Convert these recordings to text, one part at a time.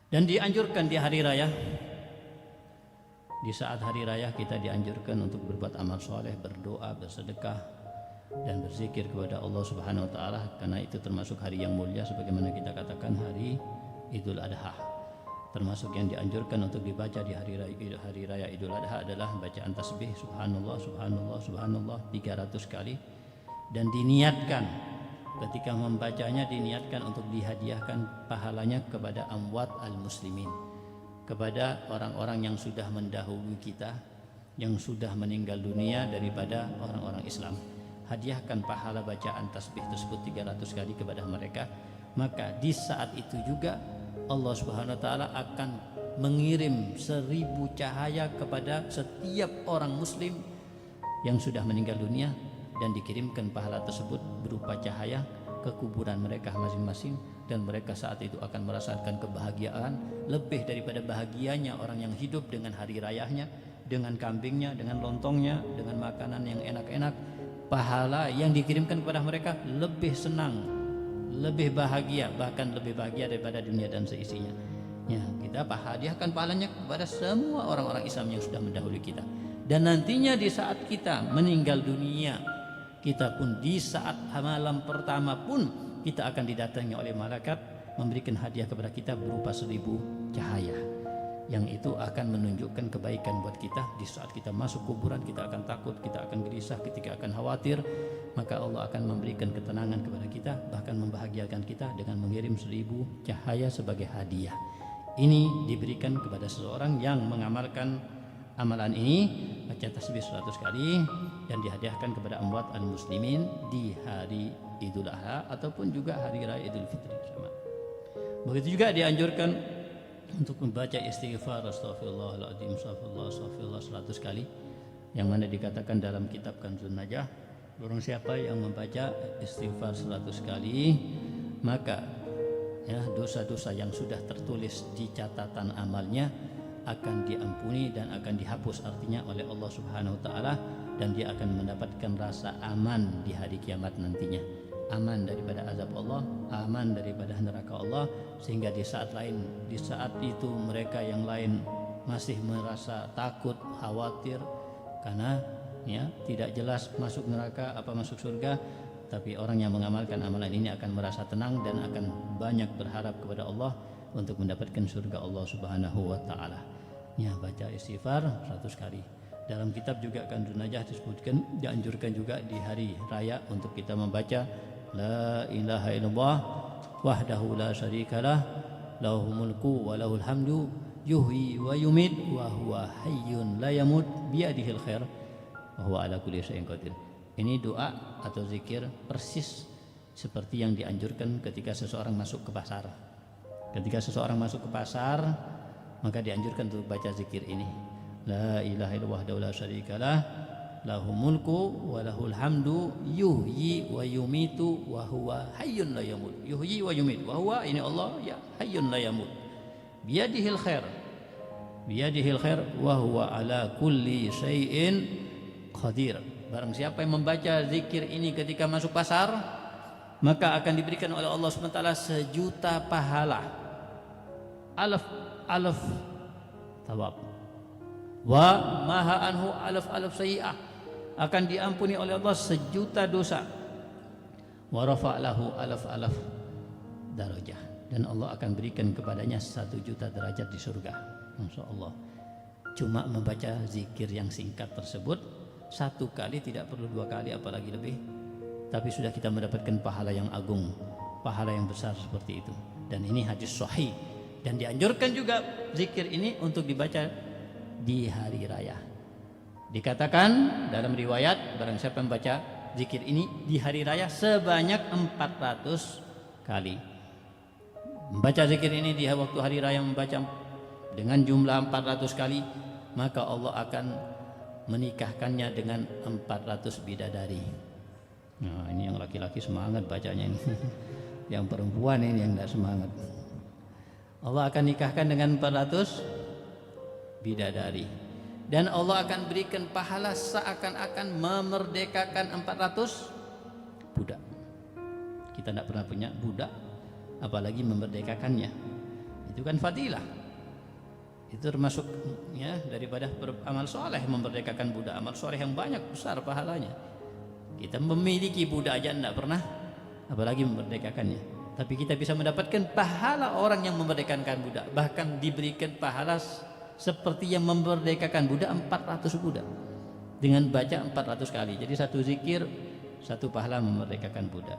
Dan dianjurkan di hari raya, di saat hari raya kita dianjurkan untuk berbuat amal soleh, berdoa, bersedekah, dan berzikir kepada Allah Subhanahu wa Ta'ala, karena itu termasuk hari yang mulia, sebagaimana kita katakan hari Idul Adha. Termasuk yang dianjurkan untuk dibaca di hari raya Idul Adha adalah bacaan tasbih Subhanallah, Subhanallah, Subhanallah 300 kali, dan diniatkan ketika membacanya, diniatkan untuk dihadiahkan pahalanya kepada amwat al-muslimin, kepada orang-orang yang sudah mendahului kita, yang sudah meninggal dunia daripada orang-orang Islam. Hadiahkan pahala bacaan tasbih tersebut 300 kali kepada mereka. Maka di saat itu juga Allah Subhanahu wa Ta'ala akan mengirim 1000 cahaya kepada setiap orang muslim yang sudah meninggal dunia, dan dikirimkan pahala tersebut berupa cahaya ke kuburan mereka masing-masing, dan mereka saat itu akan merasakan kebahagiaan lebih daripada bahagianya orang yang hidup dengan hari rayanya, dengan kambingnya, dengan lontongnya, dengan makanan yang enak-enak. Pahala yang dikirimkan kepada mereka lebih senang, lebih bahagia, bahkan lebih bahagia daripada dunia dan seisinya. Ya, kita hadiahkan pahalanya kepada semua orang-orang Islam yang sudah mendahului kita. Dan nantinya di saat kita meninggal dunia, kita pun di saat malam pertama pun kita akan didatangi oleh malaikat memberikan hadiah kepada kita berupa 1000 cahaya, yang itu akan menunjukkan kebaikan buat kita. Di saat kita masuk kuburan, kita akan takut, kita akan gelisah, kita akan khawatir, maka Allah akan memberikan ketenangan kepada kita, bahkan membahagiakan kita dengan mengirim 1000 cahaya sebagai hadiah. Ini diberikan kepada seseorang yang mengamalkan amalan ini, baca tasbih 100 kali, dan dihadiahkan kepada amwat al-muslimin di hari Idul Adha ataupun juga hari raya Idul Fitri sama. Begitu juga dianjurkan untuk membaca istighfar astaghfirullahaladzim, astaghfirullah 100 kali, yang mana dikatakan dalam kitab Kanzun Najah, barang siapa yang membaca istighfar 100 kali, maka ya, dosa-dosa yang sudah tertulis di catatan amalnya akan diampuni dan akan dihapus artinya oleh Allah Subhanahu wa Ta'ala, dan dia akan mendapatkan rasa aman di hari kiamat nantinya, aman daripada azab Allah, aman daripada neraka Allah, sehingga di saat itu mereka yang lain masih merasa takut, khawatir karena ya tidak jelas masuk neraka apa masuk surga, tapi orang yang mengamalkan amalan ini akan merasa tenang dan akan banyak berharap kepada Allah untuk mendapatkan surga Allah Subhanahu wa Ta'ala. Ya, baca istighfar 100 kali. Dalam kitab juga Kanzun Najah disebutkan dianjurkan juga di hari raya untuk kita membaca la ilaha illallah wahdahu la syarikalah lahul mulku wa lahul hamdu yuhyi wa yumit wa huwa hayyun la yamut biyadihil khair wa huwa ala kulli syai'in qadir. Ini doa atau zikir persis seperti yang dianjurkan ketika seseorang masuk ke pasar. Ketika seseorang masuk ke pasar, maka dianjurkan untuk baca zikir ini. La ilaha illallah wahdahu la syarikalah lahul mulku wa lahul hamdu yuhyi wa yumitu wa huwa hayyun la yamut. Yuhyi wa yumit wa huwa, ini Allah ya hayyun la yamut. Biyadihil khair. Biyadihil khair wa huwa ala kulli syai'in qadir. Barang siapa yang membaca zikir ini ketika masuk pasar, maka akan diberikan oleh Allah SWT 1.000.000 pahala, alaf thawab, wa maha anhu alaf sayyi'ah, akan diampuni oleh Allah 1.000.000 dosa, wa rafa'lahu alaf darajah, dan Allah akan berikan kepadanya 1.000.000 derajat di surga. Masya Allah. Cuma membaca zikir yang singkat tersebut 1 kali, tidak perlu 2 kali apalagi lebih, tapi sudah kita mendapatkan pahala yang agung, pahala yang besar seperti itu. Dan ini hadis sahih, dan dianjurkan juga zikir ini untuk dibaca di hari raya. Dikatakan dalam riwayat, barang siapa membaca zikir ini di hari raya sebanyak 400 kali. Membaca zikir ini di waktu hari raya, membaca dengan jumlah 400 kali, maka Allah akan menikahkannya dengan 400 bidadari. Nah, ini yang laki-laki semangat bacanya ini. Yang perempuan ini yang tidak semangat. Allah akan nikahkan dengan 400 bidadari, dan Allah akan berikan pahala seakan-akan memerdekakan 400 budak. Kita tidak pernah punya budak, apalagi memerdekakannya. Itu kan fadilah. Itu termasuk ya daripada amal soleh, memerdekakan budak, amal soleh yang banyak besar pahalanya. Kita memiliki budak aja tidak pernah, apalagi memerdekakannya. Tapi kita bisa mendapatkan pahala orang yang memerdekakan budak, bahkan diberikan pahala seperti yang memerdekakan budak 400 budak dengan baca 400 kali. Jadi satu zikir satu pahala memerdekakan budak.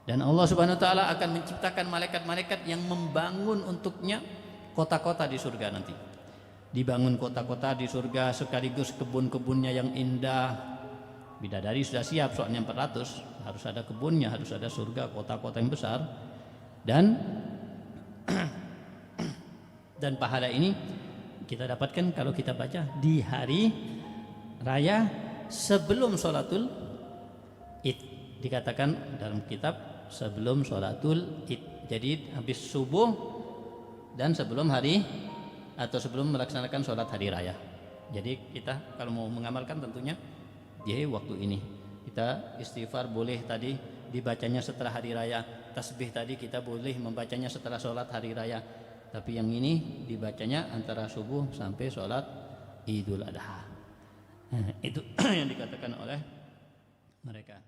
Dan Allah Subhanahu wa taala akan menciptakan malaikat-malaikat yang membangun untuknya kota-kota di surga nanti. Dibangun kota-kota di surga sekaligus kebun-kebunnya yang indah. Bidadari sudah siap soalnya 400, harus ada kebunnya, harus ada surga, kota-kota yang besar. Dan pahala ini kita dapatkan kalau kita baca di hari raya sebelum sholatul id. Dikatakan dalam kitab sebelum sholatul id. Jadi habis subuh dan sebelum hari atau sebelum melaksanakan sholat hari raya. Jadi kita kalau mau mengamalkan tentunya di waktu ini. Kita istighfar boleh tadi dibacanya setelah hari raya, tasbih tadi kita boleh membacanya setelah sholat hari raya, tapi yang ini dibacanya antara subuh sampai sholat Idul Adha. Itu yang dikatakan oleh mereka.